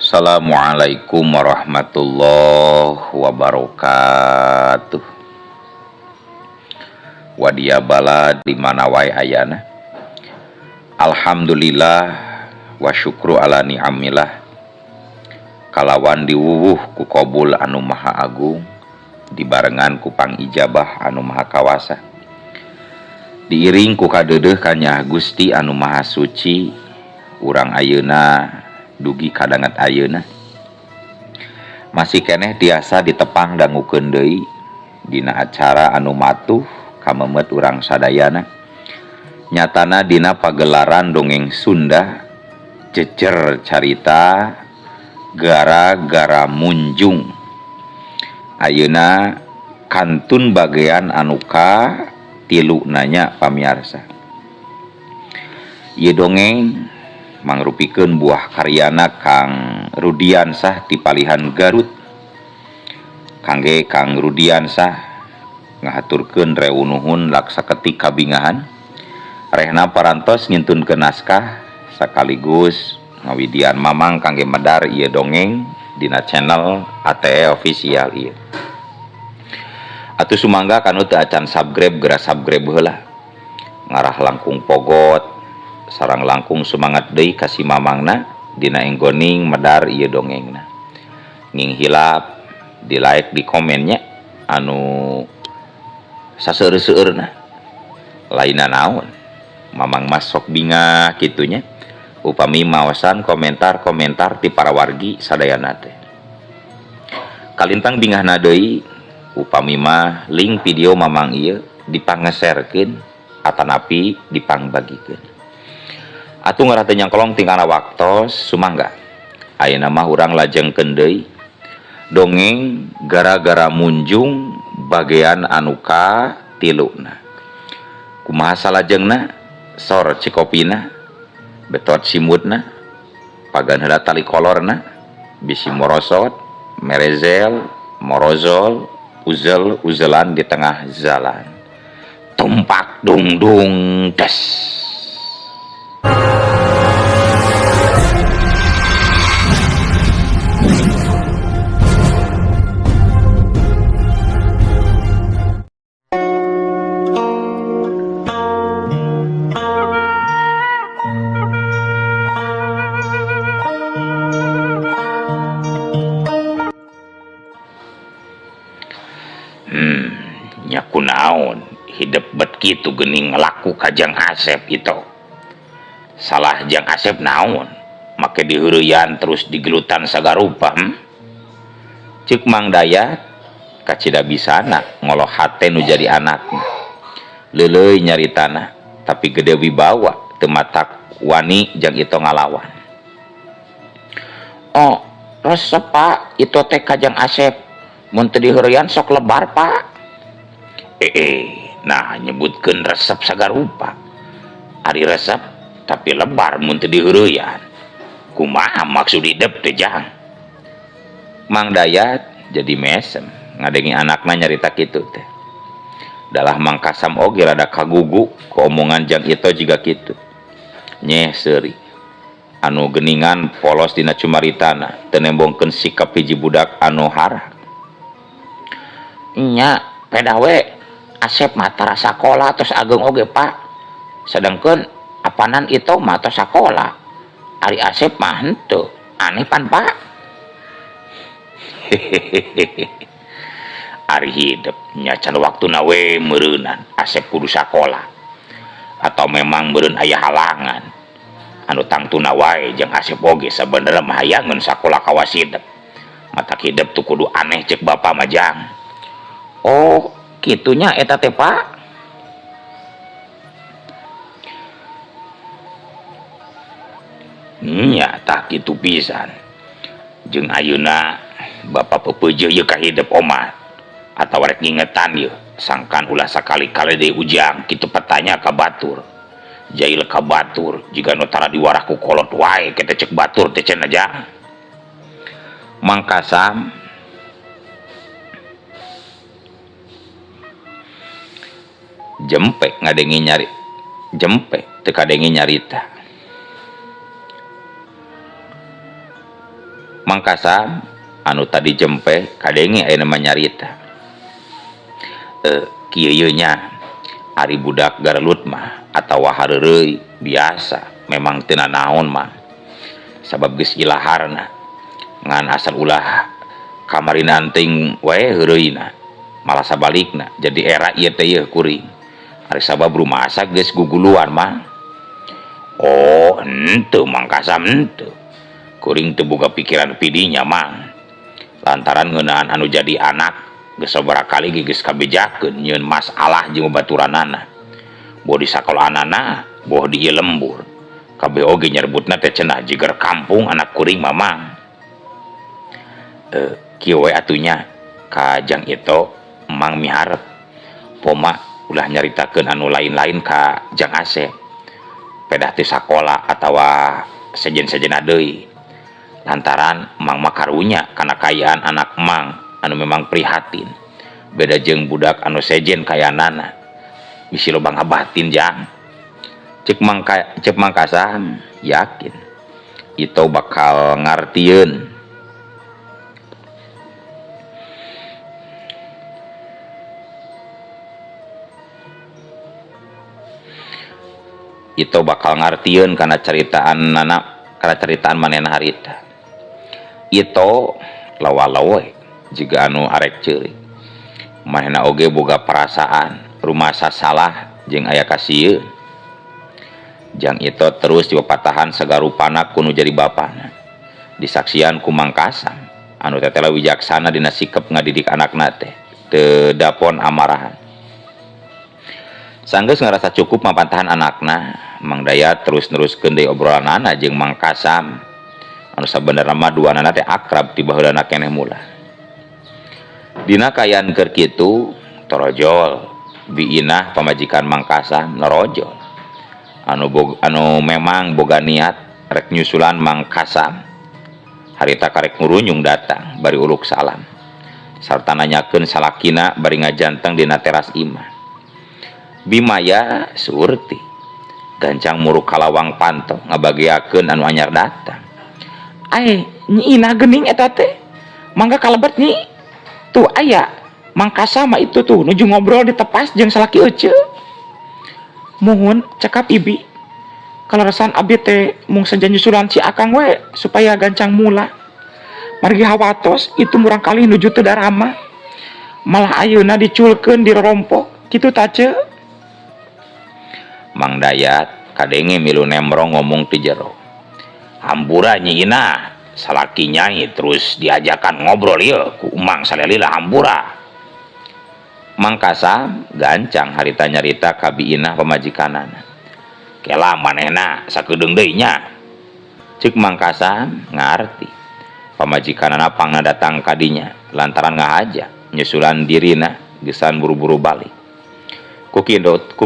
Assalamualaikum warahmatullahi wabarakatuh. Wadia bala di mana wae ayana. Alhamdulillah wa syukru ala ni'amillah. Kalawan diwuwuh ku qabul anu maha agung, dibarengan ku pangijabah anu maha kawasa. Diiring ku kadeudeuh ka Nyah Gusti anu maha suci, urang ayeuna dugi kadangat ayeuna masih keneh tiasa ditepang dangukeun deui dina acara anu matuh kamemet urang sadayana. Nyatana dina pagelaran dongeng Sunda cecer carita gara-gara munjung. Ayeuna kantun bagean anu ka 3 nanya pamiarsa. Ieu dongeng mangrupikeun buah karyana Kang Rudiansah ti Palihan Garut. Kangge Kang Rudiansah ngahaturkeun reunuhun laksaketi kabingahan, rehna parantos ngintunkeun naskah sakaligus ngawidian mamang kangge medar ieu dongeng dina channel ATE official ieu. Atuh sumangga kanu teu acan subscribe geura subscribe heula. Ngarah langkung pogot sareng langkung semangat deui kasih mamangna dina enggoning medar ieu dongengna. Nging hilap di like di komennya anu saseueur-seueurna. Lainna naon? Mamang mas sok bingah kitunya. Upami maosan komentar-komentar ti para wargi sadayana teh. Kalintang bingahna deui upami mah link video mamang ieu dipangeserkeun atanapi dipangbagikeun. Atuh ngarateu nyangkolong tingkana waktos sumangga ayeuna mah urang lajengkeun deui dongeng gara-gara munjung bagean anu ka 3. Kumaha salajengna? Sor cikopina, betot simutna, pagan heula tali kolorna, bisi morosot, merezel, morozol, uzel-uzelan di tengah jalan. Tumpak dung-dung des. Nya kunaon hidup bet kitu geuning ngelaku ka Jang Asep itu. Salah Jang Asep naon? Make diheureuyan terus digelutan sagarupa. Ceuk Mang Dayat kacida bisana ngoloh hate nu jadi anakna. Leuleuy nyaritana tapi gede wibawa teu matak wani jang itu ngalawan. Oh, resep Pak, itu teh ka Jang Asep. Mun teu diheureuyan sok lebar Pak. Nah nyebutkeun resep sagarupa. Ari resep tapi lebar mun teu diheureuyan. Kumaha maksud hidup teh Jang? Mang Dayat jadi mesem ngadengi anakna nyarita kitu teh. Dalah Mang Kasam oge rada kagugu ku omongan Jang Ito jiga kitu. Nyeh seuri anu geuningan polos dina cumaritana teu nembongkeun sikap hiji budak anu harak. Nya pedawe Asep mah tara sakola tos ageng oge Pak. Sedengkeun apanan itu mah tos sakola. Ari Asep mah henteu. Aneh pan Pak. Ari hidup nya can waktuna we meureunan Asep kudu sakola. Atau memang meureun aya halangan. Anu tangtuna wae jeung Asep oge sabenerna mah hayangeun sakola kawas hidup. Matak hidup tuh kudu aneh cek bapa mah Jang. Oh, kitunya eta teh Pak. Nya tak kitu pisan. Jeung ayeuna bapa peupeujeuh ieu ka hidup omah atawa rek ngingetan ieu sangkan ulah sakali-kali deui ujang kitu petanya ka batur. Jail ka batur jiga nu tara diwarah ku kolot wae kita cek batur teh cenah Jang. Mang Kasam jempek ngadengi nyari jempek teu kadengi nyarita. mangkasa anu tadi jempe kadenge aya nama nyarita kieu nya ari budak Garlut mah atawa hareureuy biasa memang teu naon mah sabab geus ilaharna ngan asal ulah kamarina anting wae heureuyna malah sabalikna jadi era ieu teh yeuh kuring ari sabab rumasa geus guguluan mah. Oh henteu mangkasa henteu kuring teu boga pikiran pidinya mah lantaran ngeunaan anu jadi anak geus sabaraha kali geus kabejakeun nyieun masalah jeung babaturanana boh di sakolahana boh di ieu lembur kabeh oge nyerbutna teh cenah jigar kampung anak kuring mamang. Kieu we atunya ka Jang Ito emang miharep poma ulah nyaritakeun anu lain-lain ka Jang Asep pedah ti sakola atawa sejen-sejenna deui lantaran emang makarunya kana kayaan anak emang anu memang prihatin beda jeung budak anu sejen kayanana bisi loba ngabatin Jang cek mangkasa yakin itu bakal ngartieun karena ceritaan manehna harita itu lawa-lawe juga anu arek ceurik manehna oge boga perasaan rumasa salah jeung aya kasieun Jang itu terus dipatahan sagarupana kuno jadi bapana disaksian ku Mangkasam anu tetela wijaksana dina sikep ngadidik anakna teh teu dapon amarahan sanggeus ngarasa cukup mapantahan anakna Mang Dayat terus neruskeun deui obrolanana jeung Mangkasam anu sabenerna mah duanana teh akrab ti baheulana keneh mula dina kayaan keur kitu torojol biinah pamajikan Mangkasam nerojol anu memang boga niat rek nyusulan Mangkasam harita karek ngurunyung datang bari uluk salam sarta nanyakeun salakina bari ngajanteng dina teras imah Bimaya surti gancang muruk kalawang panto ngabagiakeun anu anyar datang nyi ina geuning eta teh mangga kalebet nyi tuh aya Mangkasam itu tuh nuju ngobrol di tepas jeung salaki ece muhun cekap ibi kaleresan abdi teh mung saja nyusulan si akang we supaya gancang mula margi hawatos itu murang kali nuju teu darama malah ayeuna diculkeun di rompok kitu tah ce. Mang Dayat kadenge milu nemrong ngomong ti jero hampura nyiina salaki nyai terus diajakan ngobrol ieu ku umang salelila hampura. Mangkasam gancang harita nyarita ka biinah pamajikanana kela manehna sakedeung deui nya ceuk Mangkasam ngarti pamajikanana pangna datang ka dinya lantaran ngahaja nyusulan dirina gesan buru-buru balik ku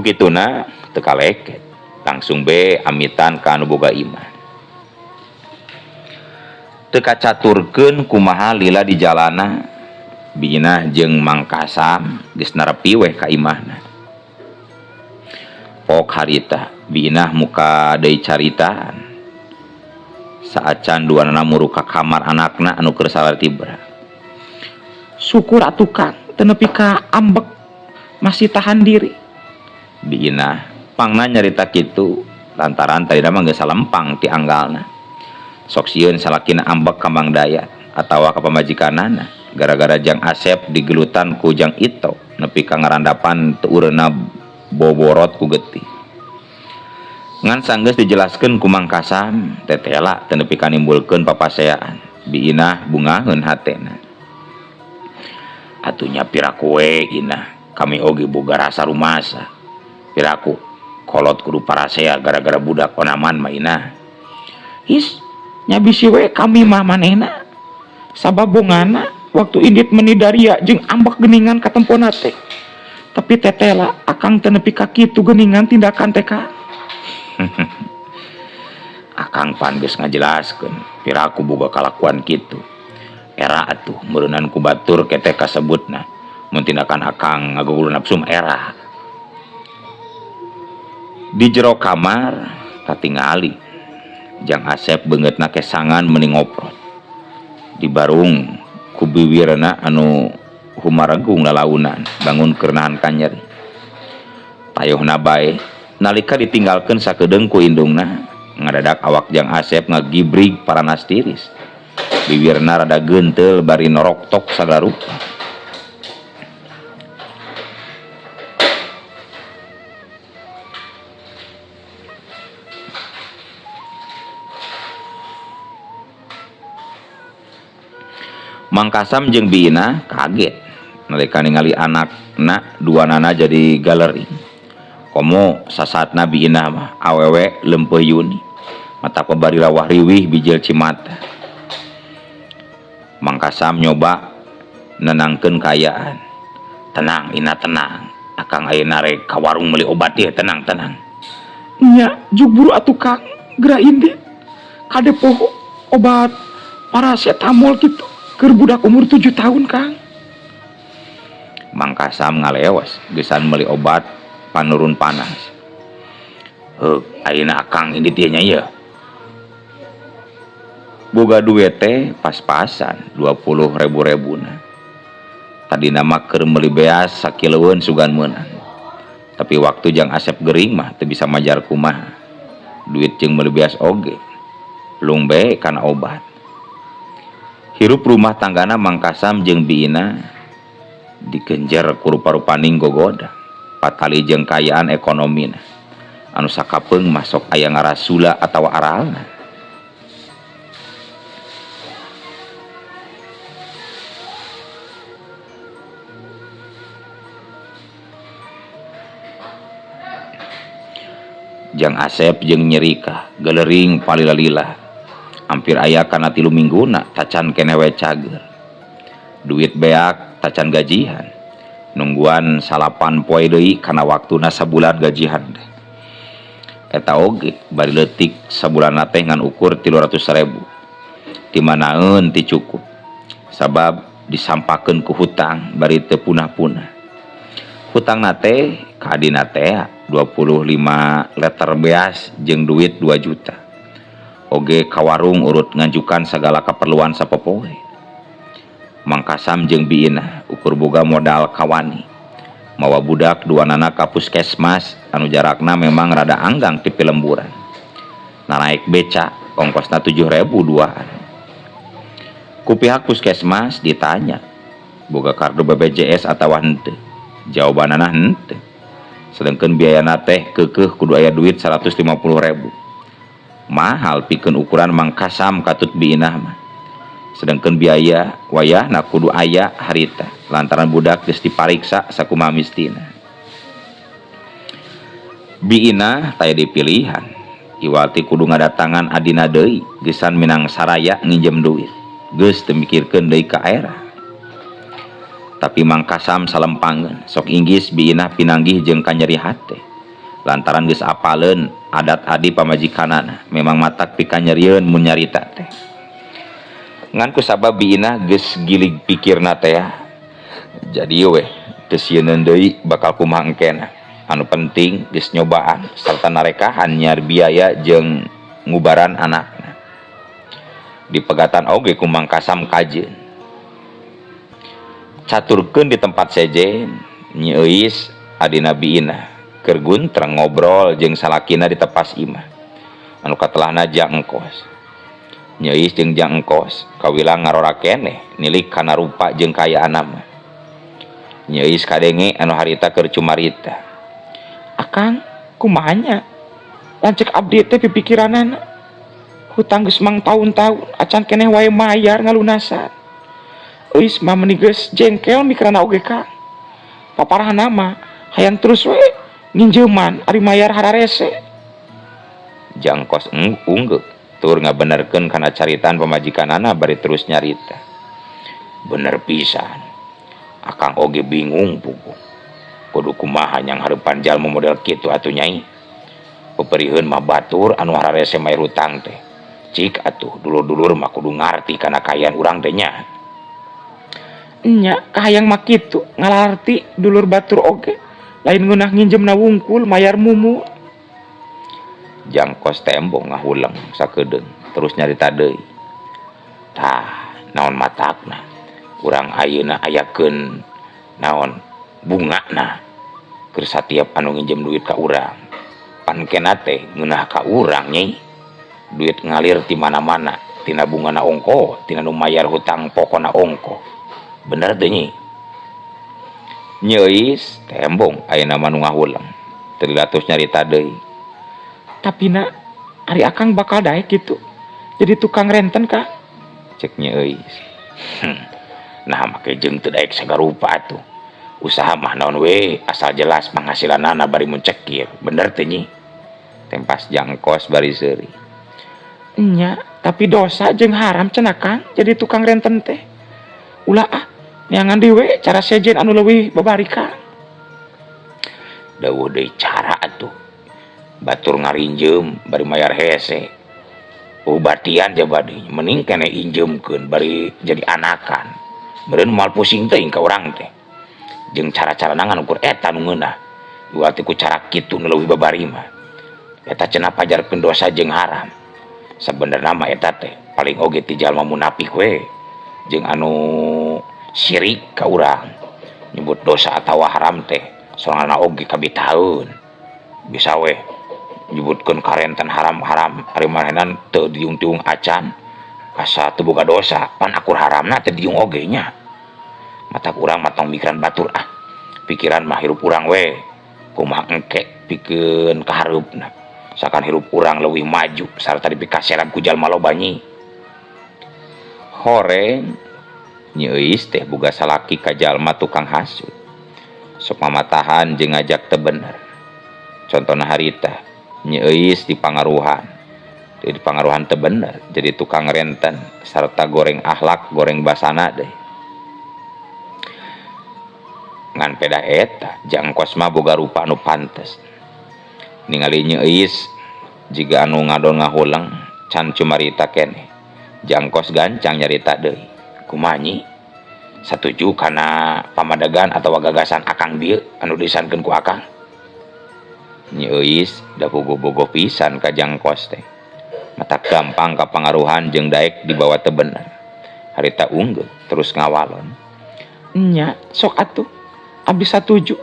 kituna teu kaleket langsung be amitan ka anu boga iman teu kacaturkeun kumaha lila di jalana biinah jeung Mangkasam geus narepi weh ka imahna pok harita biinah muka deui caritaan saacan duanana muru ka kamar anakna anu keur salatibra syukur atuh Kang teu nepi ka ambek masih tahan diri biinah pangna nyarita kitu lantaran tadina mah geus salempang ti anggalna sok sieun salakina ambek ka Mang Dayat atawa ka pamajikanana gara-gara Jang Asep digelutan ku Jang Ito nepi ka ngarandapan teu ureuna boborot ku getih ngan sanggeus dijelaskeun ku Mangkasam tetela teu nepi ka nimbulkeun papaseaan biinah bungaheun hatena atunya piraku we inah kami oge boga rasa rumasa piraku kolot kudu parasea gara-gara budak onaman mah inah nya bisi we kami mah manehna sababongana waktu indit menidaria jeung ambak geningan ka tempona teh tapi tetela akang teu nepi ka kitu geningan tindakan teh ka akang pan geus ngajelaskeun piraku boga kalakuan kitu era atuh meureunnan ku batur kete kasebutna mun tindakan akang ngagugul nafsu era di jero kamar katingali Jang Asep beungeutna kesangan meni ngoprot di Barung kubiwirna anu humaragung lalaunan bangun kerenahan kanyeri tayohna bae nalika ditinggalkeun sakedeung ku indungna ngadadak awak Jang Asep ngagibrig paranas tiris bibirna rada genteul bari noroktok sagala rupa. Mang Kasam jeung biina kaget nalika ningali anakna duanana jadi galeri. Komo sasaatna biina mah awewe lempeuh yuni mata pabari lawah riwih bijil cimata. Mang Kasam nyoba nenangkeun kaayaan. Tenang ina tenang, akang ayeuna rek ka warung meuli obat ieu tenang. Nya juk buru atuh Kang, geura indi kade poho obat paracetamol gitu. Keur budak umur 7 tahun Kang. Mang Kasam ngaleos gesan meuli obat panurun panas. Ayeuna akang ini tieu nya ieu. Boga duit teh pas-pasan 20.000 tadina mah keur meuli beas sakilueun sugan meunang. Tapi waktu Jang Asep gering mah teu bisa majar kumaha. Duit jeung meuli beas oge. Lung bae kana obat. Hirup rumah tanggana Mang Kasam jeung biina dikenjer ku rupa-rupaning gogoda patali jeung kayaan ekonomina anu sakapeung masuk aya ngarasula atawa aralna. Jang Asep jeung Nyerika gelering palila-lila hampir aya kana 3 mingguna tacan keneh we cager. Duit beak tacan gajihan. Nungguan salapan poe deui kana waktuna sabulan gajihan. Eta oge bari leutik sabulanna teh ngan ukur 300.000. Di manaeun ti cukup. Sabab disampakeun ku hutang bari teu punah-punah. Hutangna teh ka adina teh 25 liter beas jeung duit 2 juta. Oge ka warung urut ngajukan segala keperluan sapopoe. Mang Kasam jeung biina ukur boga modal kawani mawa budak duanana ka puskesmas anu jarakna memang rada anggang ti Pelemburan. Naik beca ongkosna 7.000 duaan. Ku pihak puskesmas ditanya boga kartu BPJS atawa henteu. Jawabanana henteu. Sedengkeun biayana teh keukeuh kudu aya duit 150.000. Mahal pikeun ukuran Mang Kasam katut biina mah. Sedangkeun biaya wayahna kudu aya harita lantaran budak geus dipariksa sakumaha mistina. Biina taya dipilihan. Iwati kudu ngadatangan adina deui geusan minang saraya nginjem duit. Geus teu mikirkeun deui ka era. Tapi Mang Kasam salempangeun sok inggis biina pinanggih jeung kanyeri hate. Lantaran geus apaleun adat adi pamajikanana memang matak pikanyerieun mun nyarita teh. Ngan ku sabab biina geus gilig pikirna teh jadi we teu sieun deui bakal kumaha engkena. Anu penting geus nyobaan sarta narekahan nyar biaya jeung ngubaran anakna. Dipegatan oge ku Mang Kasam kajeun. Caturkeun di tempat sejen Nyi Euis adina biina keur guntreng ngobrol jeung salakina di tepas imah anu katelahna Jang Engkos. Nyi Euis jeung Jang Engkos kawilang ngarora keneh nilik kana rupa jeung kayaanna mah. Nyi Euis kadenge anu harita keur cumarita. Akang kumaha nya? Lanceuk abdi teh pipikiranana. Hutang geus mang tahun-tahun acan keneh wae mayar ngalunasan. Euis mah meuni geus jengkel mikiranna oge Kang. Paparahna mah hayang terus we nginjeuman ari mayar hararese. Jang Kos unggeuh tur ngabenerkeun kana caritaan pamajikanana bari terus nyarita. Bener pisan. Akang oge bingung puguh. Kudu kumaha nyang hareupan jalma model kitu atuh Nyai. Peperieun mah batur anu hararese mayar hutang teh. Cik atuh dulur-dulur mah kudu ngarti kana kayaan urang teh nya. Nya kahayang mah kitu ngalarti dulur batur oge. Lain ngeunah nginjemna wungkul mayar mumu. Jang Kos tembong ngahuleng sakedeung terus nyarita deui. Tah naon matakna urang ayeuna ayakeun naon bungana keur satiap anu nginjem duit ka urang pan kenna teh ngeunah ka urang nyai duit ngalir ti mana-mana tina bungana ongko tina nu mayar hutang pokona ongko bener teh nyai nyeis tembong ayeuna mah nu ngahulang teu dilatos nyarita deui tapi na ari akang bakal daek gitu jadi tukang renten kah cek nyeis nah make jeung teu daek sagarupa atuh usaha mah naon we asal jelas penghasilanana bari mun cekir bener teh nyi tempas jangkos bari seuri nya tapi dosa jeung haram cenah Kang jadi tukang renten teh ulah ah neangan deui we cara sejen anu leuwih babarika dawuh deui cara atuh batur ngarinjem bari mayar hese batian ja bade mending kene injemkeun bari jadi anakan meureun moal pusing teuing ka urang teh jeung cara-cara nangan ukur eta nu ngeunah iwati ku cara kitu nu leuwih babari mah eta cenah pajarkeun dosa jeung haram sabenerna mah eta teh paling oge ti jalma munafik we jeung anu syirik ka urang nyebut dosa atawa haram teh soalna oge kabitaeun bisa we nyebutkeun karenten haram-haram ari manehan teu diung-tiung acan asa teu boga dosa pan akur haramna teh diung oge nya mata urang matong mikiran batur ah pikiran mah hirup urang we kumaha engke pikeun ka hareupna sakan hirup urang leuwih maju sarta dipikaseran ku jalma loba nyi horeng nyeuis teh boga salaki ka jalma tukang hasud sok mamatahan jeung ngajak teu bener contona harita nyeuis di pangaruhan teu bener jadi tukang renten sarta goreng akhlak goreng basana deh ngan peda eta jangkos mah boga rupa anu pantes ningali nyeuis jiga anu ngadon ngahulang can cumarita keneh jangkos gancang nyarita deui kumaha nyi satuju kana pamadagan atawa gagasan akang dieu anu disankeun ku akang nyeuis da bogo-bogo pisan ka jangkos teh mata gampang kapangaruhan jeung daek dibawa teu bener harita unggul terus ngawalon nya sok atuh abdi satuju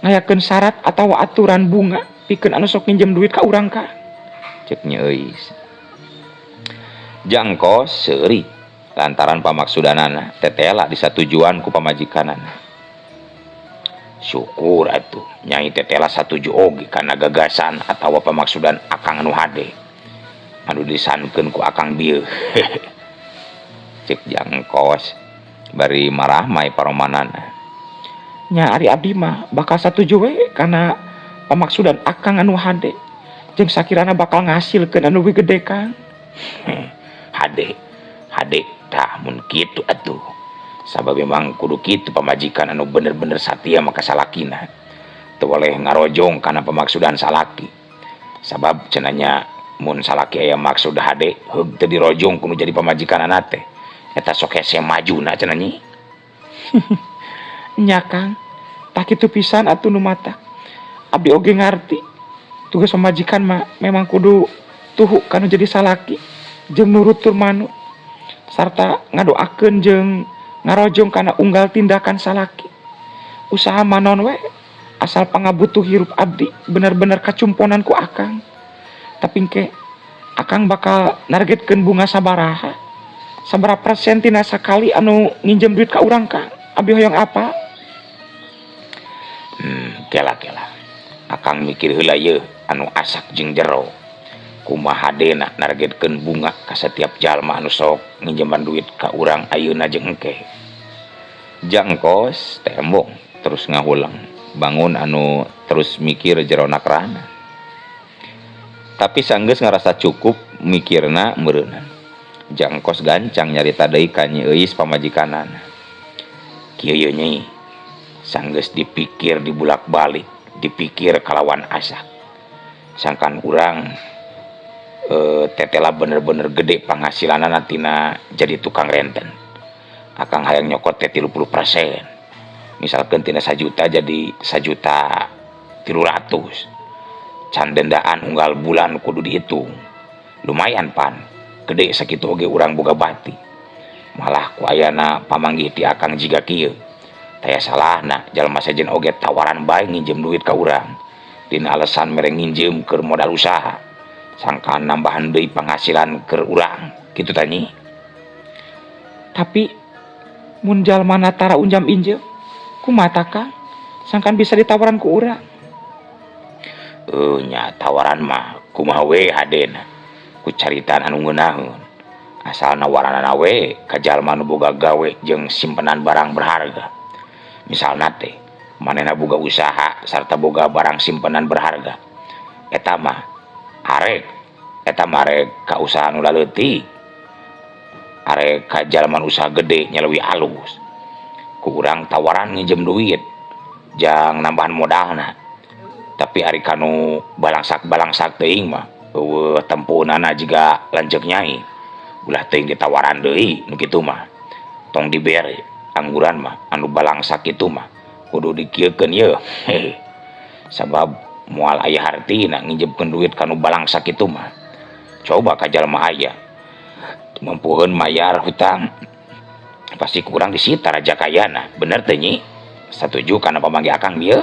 ngayakeun syarat atawa aturan bunga pikeun anu sok nginjem duit ka urang ka cek nyeuis jangkos seuri lantaran pamaksudanana tetela disatujuan ku pamajikanana syukur atuh nyai tetela satuju oge kana gagasan atawa pamaksudan akang anu hade anu disankeun ku akang bieu cek jangkos bari marah mai paromanana nya ari abdi mah bakal satuju we kana pamaksudan akang anu hade jeung sakirana bakal ngasilkeun anu leuwih gede Kang hade tah mun kitu atuh sabab memang kudu kitu pamajikan anu bener-bener satia maka salakina teu boleh ngarojong kana pamaksudan salaki sabab cenanya mun salaki aya maksud hade heug teu dirojong kudu jadi pamajikanana teh eta sok hese majuna cenah nyi nya Kang tak kitu pisan atuh nu mata abdi oge ngarti tugas pamajikan mah memang kudu tuhu kanu jadi salaki jeung nurut tur manut sarta ngadoakeun jeung ngarojong kana unggal tindakan salaki usaha manon we asal pangabutuh hirup abdi bener-bener kacumponan ku akang tapi engke akang bakal nargetkeun bunga sabaraha sabaraha persen tina sakali anu nginjem duit ka urang Kang abdi hoyong apa kela akang mikir heula yeuh anu asak jeung jero kumaha hadena nargetkeun bunga ka setiap jalma anu sok nginjeman duit ka urang ayeuna jeung engke jangkos tembong terus ngahulang bangun anu terus mikir jero nakrana tapi sanggeus ngarasa cukup mikirna meureunan jangkos gancang nyarita deui ka nyeuis pamajikanana kieu ye nyai sanggeus dipikir dibulak-balik dipikir kalawan asa sangkan urang tetela bener-bener gede penghasilanana tina jadi tukang renten akang hayang nyokot teh 30% misalkan tina 1 juta jadi 1.300.000 can dendaan unggal bulan kudu dihitung lumayan pan gede sakitu oge urang boga bati malah ku ayana pamanggih ti akang jiga kieu taya salahna jalma sejen oge tawaran bae nginjem duit ka urang dina alasan mere nginjem keur modal usaha sangkaan nambahan deui penghasilan keur urang kitu tanya. Tapi mun jalma tara unjam injem kumaha Kang sangkan bisa ditawaran ku urang. Nya tawaran mah kumaha we hadena ku caritaan anu ngeunaheun asalna waranana we ka jalma nu boga gawe jeung simpenan barang berharga. Misalna teh manehna boga usaha sarta boga barang simpenan berharga eta mah arek ka usaha nu laleutik arek ka jalma usaha gede nya leuwih alus ku urang tawaran nginjem duit jang nambahan modalna tapi ari kanu balangsak teuing mah eueuh tempunana jiga lanceuk nyai ulah teuing ditawaran deui nu kitu mah tong dibere angguran mah anu balangsak kitu mah kudu dikieukeun ye sabab moal aya hartina nginjemkeun duit kanu balangsak kitu mah coba ka jalma aya mampuheun mayar hutang pasti kurang disita raja kayana bener teh nyi satuju kana pamanggih akang dieu.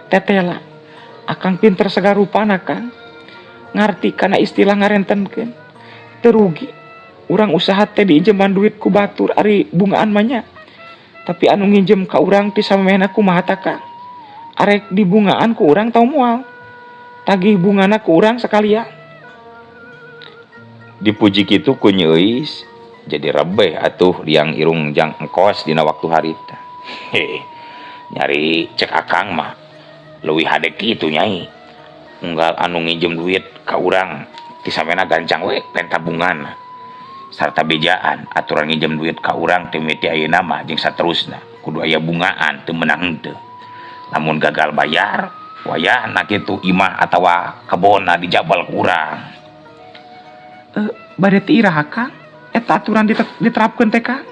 Tetela akang pinter segarupana Kang ngarti kana istilah ngarentenkeun terugi urang usaha teh diinjeman duit ku batur ari bungaan manya tapi anu nginjem ka urang ti samemehna kumaha ta Kang arek di bungaan ku urang tau moal tagih bungana ku urang sekalian. Dipuji kitu ku Nyi Euis jadi rebeh atuh liang irung jang engkos dina waktu harita. Nyari cek akang mah leuwih hade kitu nyai unggal anu nginjem duit ka urang ti samena gancang we pen tabungan sarta bejaan aturan nginjem duit ka urang teh miti ayeuna mah jeung saterusna kudu aya bungaan teu meunang henteu lamun gagal bayar wayahna kitu imah atawa kebonna dijabal ku urang. Bade ti iraha Kang eta aturan diterapkeun teh Kang.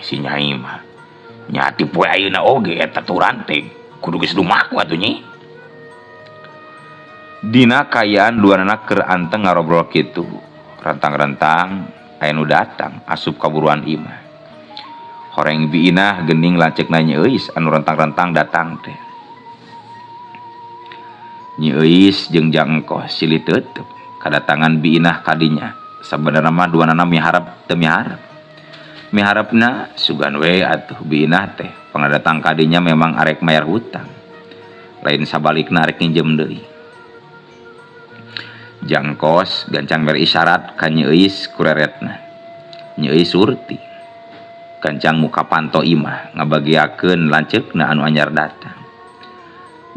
Si nyai mah nyati poe ayeuna oge eta aturan teh kudu geus lumaku atuh nyi. Dina kayaan duanana keur anteng ngarobrol kitu rantang-rantang aya nu datang asup kaburuan imah. Horeng biinah geuning lanceukna Nyi Euis anu rantang-rantang datang teh. Nyi Euis jeung Jang Engkos silih teuteub kadatangan biinah kadinya. Sabenerna mah duanana miharep teu miharep. Miharepna sugan we atuh biinah teh pangadatang kadinya memang arek mayar hutang. Lain sabalikna arek nginjem deui. Jang Engkos gancang mere isyarat ka Nyi Euis kureretna. Nyi Euis surti. Gancang muka panto imah ngabagiakeun lanceukna anu anyar datang.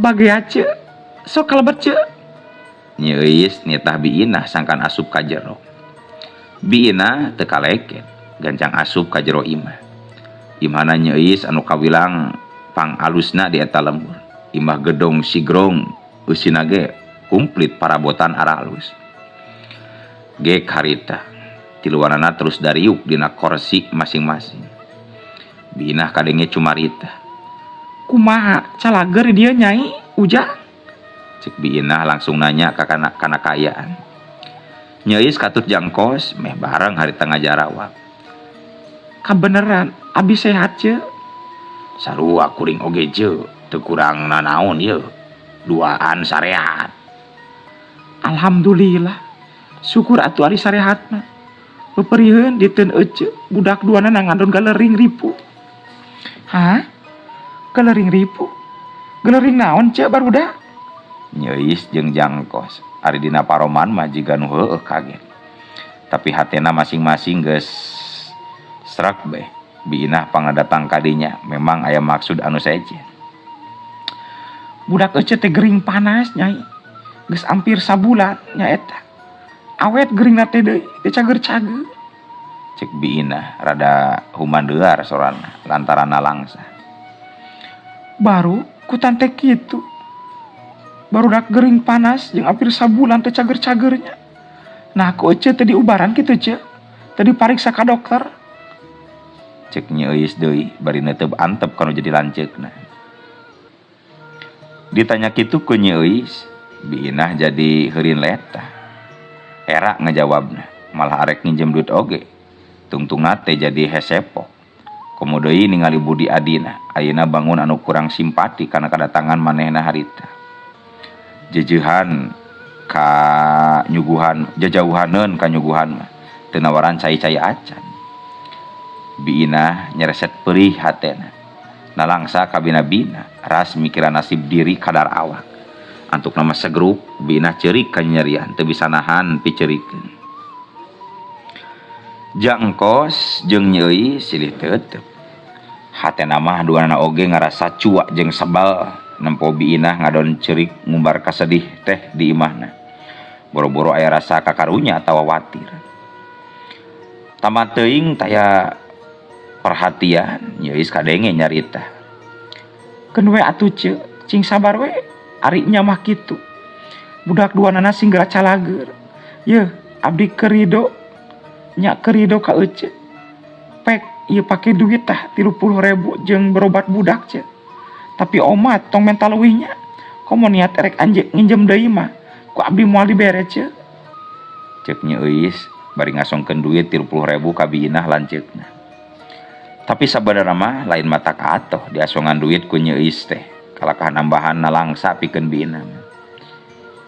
Bage ace sok kalebet ceuk. Nyi Euis nitah biinah sangkan asup ka jero. Biinah teu kaleket gancang asup ka jero imah. Imahna Nyi Euis anu kawilang pang alusna di eta lembur. Imah gedong sigrong eusina ge kumplit parabotan aralus. Ge harita tiluanana terus dariuk dina kursi masing-masing. Biinah kadenge cumarita. Kumaha calager dia nyai ujang? Cek biinah langsung nanya ka kana kayaan. Nyi Euis katut Jang Engkos meh bareng harita ngajarawab. Kabeneran abi sehat ceuk? Sarua kuring oge ceuk teu kurang nanaon ye. Duaan sarehat. Alhamdulillah. Syukur atuh ari sarehatna. Beperieun diteun ece budak duana ngandon galering ripu. Hah? Galering ripu? Galering naon ceuk barudak? Nyi Euis jeung Jang Engkos ari dina paroman mah jiga nu heueuh kaget. Tapi hatena masing-masing geus sreg beh. Biinah pangadatang kadinya memang aya maksud anu sejen. Budak ece teh gering panas nyai. Geus hampir sabulan nya eta. Awet geringna teh deui teu cager-cager. Cek biinah rada humandeuar sorana lantaran langsa. Baru kutan teh kitu. Barudak gering panas jeung hampir sabulan teu cager-cagernya. Nah ku ece teh diubaran kitu ceuk. Teu dipariksa ka dokter. Cek Nyi Euis deui bari neuteub antep kanu jadi lanceukna. Ditanya kitu ku Nyi Euis, biinah jadi heurin letah. Era ngejawabna, malah arek nginjem duit oge. Tungtungna teh jadi hesepok. Komo deui ningali budi adina, ayeuna bangun anu kurang simpati karena kedatangan manehna harita. Jejeuhan ka nyuguhan, jajauhaneun ka nyuguhan mah teu nawaran cai-cai acan. Biina nyereset perih hatena. Nalangsa ka bina-bina, ras mikiran nasib diri kadar awak. Antuk nama segrup, biina ceurik ka nyerian, teu bisa nahan piceurikeun. Jangkos jeung Nyeuis silih teuteup. Hatena mah duanana oge ngarasa cuak jeung sebal nempo biina ngadon ceurik ngumbar kasedih teh di imahna. Boro-boro aya rasa kakarunya atawa watir. Tamat teuing taya perhatian, Nyeuis kadenge nyarita. Keun we atuh ce, cing sabar we. Ari nya mah kitu. Budak duanana singgara calager. Yeuh, abdi kerido. Nya kerido ka ece. Pek ieu pake duit tah 30.000 jeung berobat budak ce. Tapi omat tong mental leuwihnya. Komo niat erek anjeun nginjem deui mah. Ku abdi moal dibere ce. Ceuk Nyeuis bari ngasongkeun duit 30.000 ka biinah lanceukna. Tapi sabenerna mah lain mata atoh diasongan duit ku Nyeuis teh. Kalakah nambahan nalangsa pikeun biina.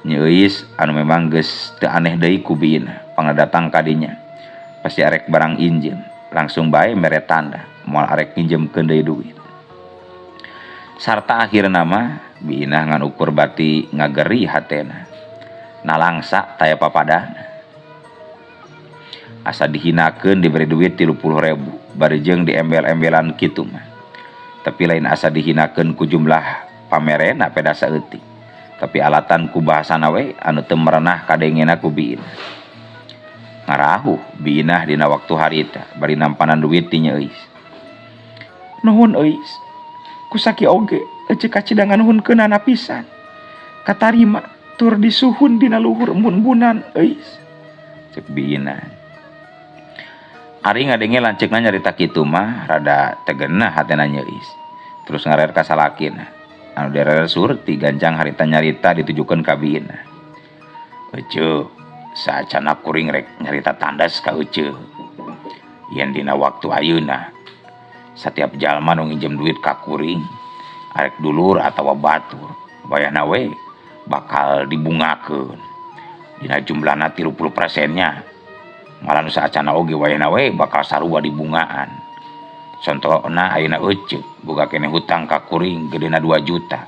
Nyeuis anu memang geus teu aneh deui ku biina, pangna datang ka dinya. Pasti arek barang injem, langsung bae mere tanda moal arek pinjemkeun deui duit. Sarta akhirna mah biina ngan ukur bati ngageri hatena. Nalangsa taya papadana. Asa dihinakeun diberi duit 30.000 bari jeung diembel-embelan kitu mah. Tapi lain asa dihinakeun ku jumlah pamerena peda saeutik. Tapi alatan ku bahasana we anu teu merenah kadengena ku biina. Ngarahuh biina dina waktu harita bari nampanan duit ti Nyeuis. Nuhun euis. Kusaki oge ece kacidangan nuhunkeunana pisan. Katarima tur disuhun dina luhur mun-bunan euis. Cek biina. Ari ngadenge lanceukna nyarita kitu mah rada tegenah hatena Nyeuis. Terus ngarer ka salakina. Anu derer surti gancang harita nyarita ditujukeun ka biina. Ece, saacana kuring rek nyarita tandas ka ece. Yen dina waktu ayeuna setiap jalma nu nginjem duit ka kuring, arek dulur atawa batur, bayana we bakal dibungakeun. Dina jumlahna 30%-nya. Malah nu saacana oge wayahna we bakal sarua di bungaan. Contohna ayeuna ece boga keneh hutang ka kuring gedena 2 juta.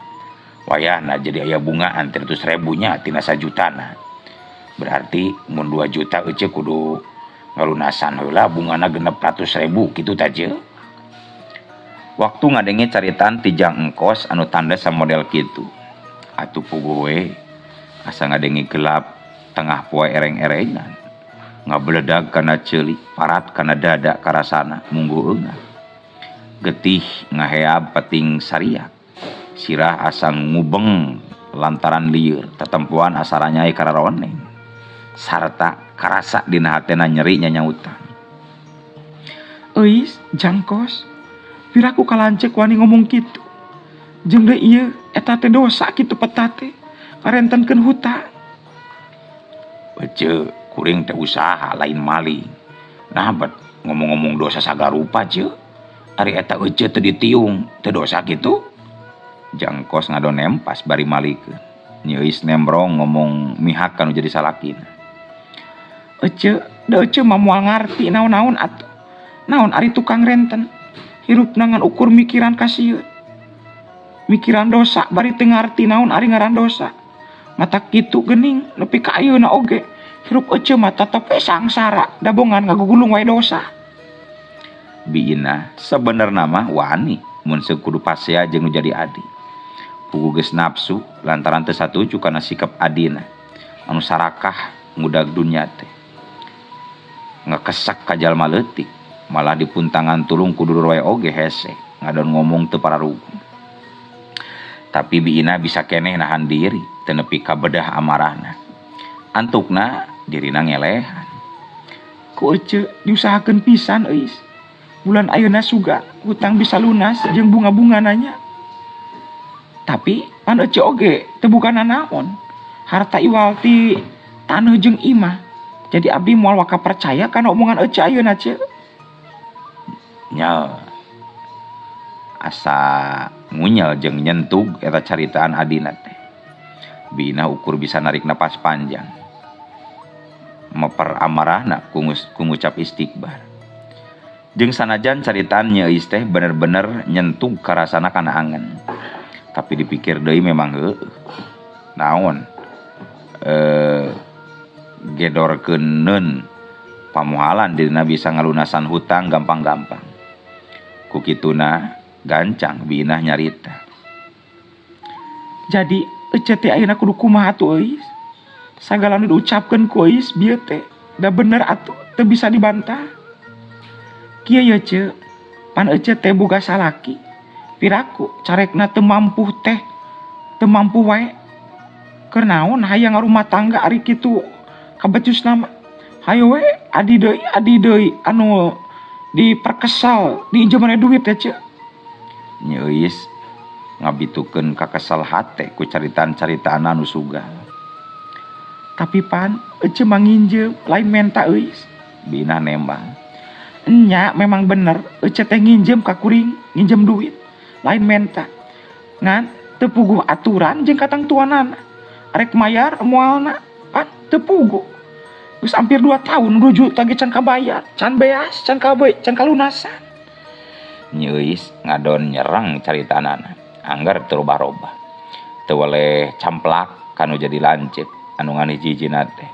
Wayahna jadi aya bungaan 300.000 nya tina 1 jutana. Berarti mun 2 juta ece kudu ngalunasan heula bungana 600.000 kitu tah je. Waktu ngadenge caritaan ti Jang Engkos anu tandas model kitu. Atuh puguh we asa ngadenge gelap tengah poe ereng-erengan. Ngabeledag kana ceulik, parat kana dada karasana munggu eunah. Getih ngaheab peting sariak. Sirah asa ngubeng lantaran lieur, tetempuan asa ranyai kararoneng. Sarta karasa dina hatena nyeri nyanyautan. Euis, Jangkos. Piraku kalancek wani ngomong kitu. Jeung deui ieu eta teh dosa kitu peta teh. Ngarentenkeun hutang. Ece kuring teh usaha lain maling. Nah bet ngomong-ngomong dosa sagarupa ce. Ari eta ece teu ditiung teu dosa kitu. Jangkos ngadon nempas bari malikeun. Nyeuis nembrong ngomong mihak kanu jadi salakina. Ece, da ece mah moal ngarti naon-naon atuh. Naon ari tukang renten. Hirup nangan ukur mikiran kasieun. Mikiran dosa bari teu ngarti naon ari ngaran dosa. Mata kitu geuning nepi ka ayeuna oge. Hirup ece mah tetep sangsara, dabongan ngagugulung wae dosa. Biina sabenerna mah wani mun sekudu pasea jeung nu jadi adi. Puguh geus nafsu lantaran teu satuju kana sikap adina anu sarakah ngudag dunya teh. Ngakesak ka jalma leutik, malah dipuntangan tulung ku dulur wae oge hese, ngadon ngomong teu pararugu. Tapi biina bisa keneh nahan diri, teu nepi ka bedah amarahna. Antukna dirina ngelehan. Ku ece diusahakeun pisan euis. Bulan ayeuna suga hutang bisa lunas jeung bunga-bungananya. Tapi pan ece oge teu bukana naon. Harta iwal ti taneuh jeung imah Jadi abdi moal waka percaya kana omongan ece ayeuna ce. Nya asa ngunyel jeung nyentug eta caritaan adina teh. Bina ukur bisa narik napas panjang. Meper amarahna ku ngucap istighbar. Jeung sanajan caritaan nya eis teh bener-bener nyentug karasana kana angen. Tapi dipikir deui memang heueuh. Naon? Gedorkeuneun pamuhalan dina bisa ngalunasan hutang gampang-gampang. Ku kituna gancang Bina nyarita. Jadi ece teh ayeuna kudu kumaha atuh euy? Sagala nu diucapkeun ku euy bieu teh da bener atuh, teu bisa dibantah. Kieu ye ce, pan ece teh boga salaki, piraku carekna teu mampu teh, teu mampu wae. Keur naon hayang rumah tangga ari kitu kabecusna mah. Hayo we adi deui anu diperkesal diinjeumana duit ya ce. Nya eus ngabitukeun kakesal hate ku caritaan-caritaan anu suga. Tapi pan ece manginjeum lain menta eus. Bina nembang. Nya memang bener ece teh nginjem ka kuring, nginjem duit lain menta. Ngan teu puguh aturan jeung katang tuanana. Arek mayar moalna pan teu puguh. Geus hampir 2 tahun rujuk tagih can kabayar, can beas, can kalunasan. Nya eus ngadon nyerang caritanana. Anggar teu robah-robah. Teu waleh camplak kanu jadi lanceuk anu nganijijina teh.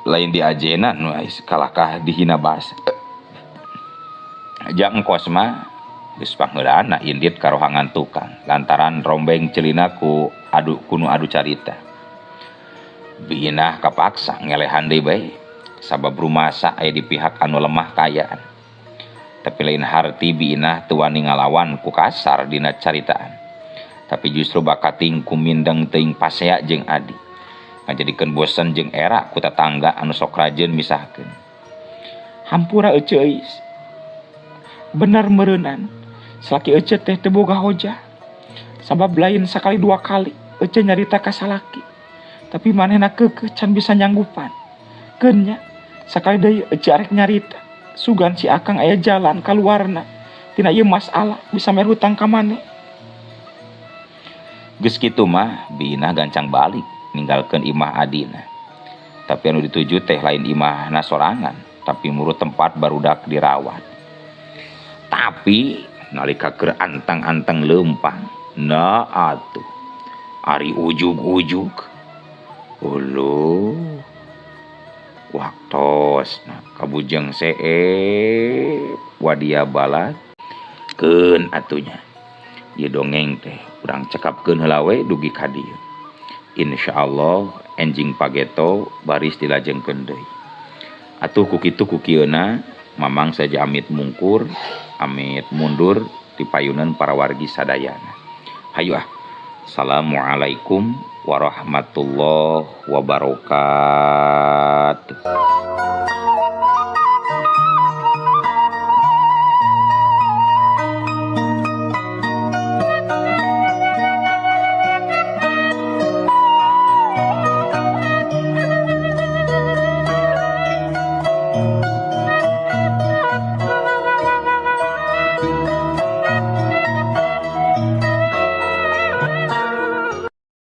Lain di ajena nu ais kalakah dihina basa. Jang engkos mah geus pangeulana indit karohangan tukang lantaran rombeng celina kuno adu carita. Bina kapaksa ngelehan deui bae sabab rumasa aya di pihak anu lemah kayaan. Tapi lain harti Bina teu wani ngalawan ku kasar dina caritaan. Tapi justru bakating kumindeng teuing pasea jeung adi. Ngajadikeun bosen jeung era ku tetangga anu sok rajin misahkeun. Hampura ece eus. Bener meureunan. Salaki ece teh teu boga hojah. Sabab lain sakali 2 kali ece nyarita ka salaki. Tapi manehna keukeuh can bisa nyanggupan. Keun nya sakali deui ece arek nyarita. Sugan si akang aya jalan kaluarna. Tina ieu masalah bisa mer hutang ka maneh. Geus kitu mah Bina gancang balik ninggalkeun imah adina. Tapi anu dituju teh lain imahna sorangan, tapi murut tempat barudak dirawat. Tapi nalika keur antang-antang leumpang, nah atuh ari ujug-ujug. Uluh. Waktosna kabujeng seep wadia balat keun atunya. Ieu dongeng teh urang cekapkeun heula we dugi ka dieu. Insyaallah enjing pageto baris dilajengkeun deui. Atuh ku kitu ku kieuna mamang saja amit mungkur, amit mundur ti payunan para wargi sadayana. Hayu ah. Assalamualaikum warahmatullahi wabarakatuh.